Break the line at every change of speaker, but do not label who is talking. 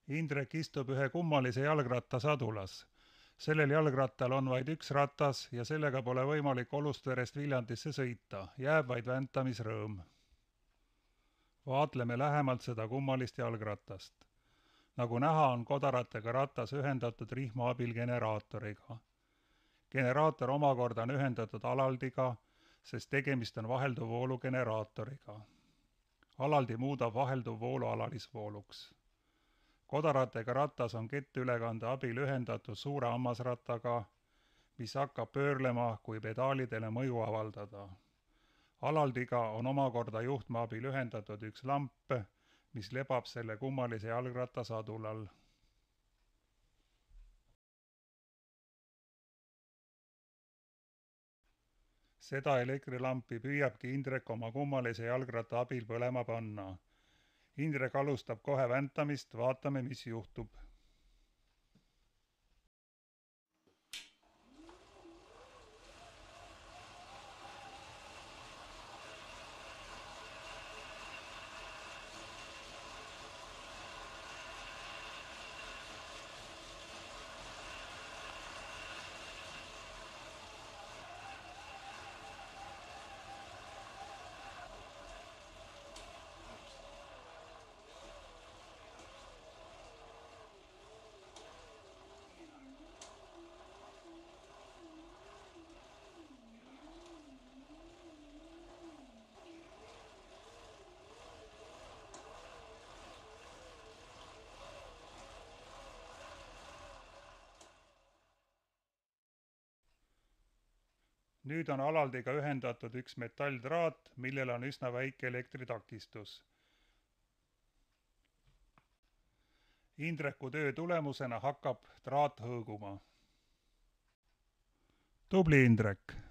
Indrek istub ühe kummalise jalgratta sadulas. Sellel jalgrattal on vaid üks ratas ja sellega pole võimalik Olusverest Viljandisse sõita, jääb vaid väntamisrõõm. Vaatleme lähemalt seda kummalist jalgratast. Nagu näha, on kodarattega ratas ühendatud rihma abil generaatoriga. Generaator omakorda on ühendatud alaldiga, sest tegemist on vahelduvvoolu generaatoriga. Alaldi muudab vahelduvvoolu alalisvooluks. Kodarattega ratas on kettülekande abil ühendatud suure hammasrattaga, mis hakkab pöörlema, kui pedaalidele mõju avaldada. Alaldiga on omakorda juhtme abil ühendatud üks lamp, mis lebab selle kummalise jalgratta sadulal. Seda elektrilampi püüabki Indrek oma kummalise jalgratta abil põlema panna. Indrek alustab kohe väntamist, vaatame, mis juhtub. Nüüd on alaldiga ühendatud üks metalltraat, millel on üsna väike elektritakistus. Indreku töö tulemusena hakkab traat hõõguma. Tubli, Indrek!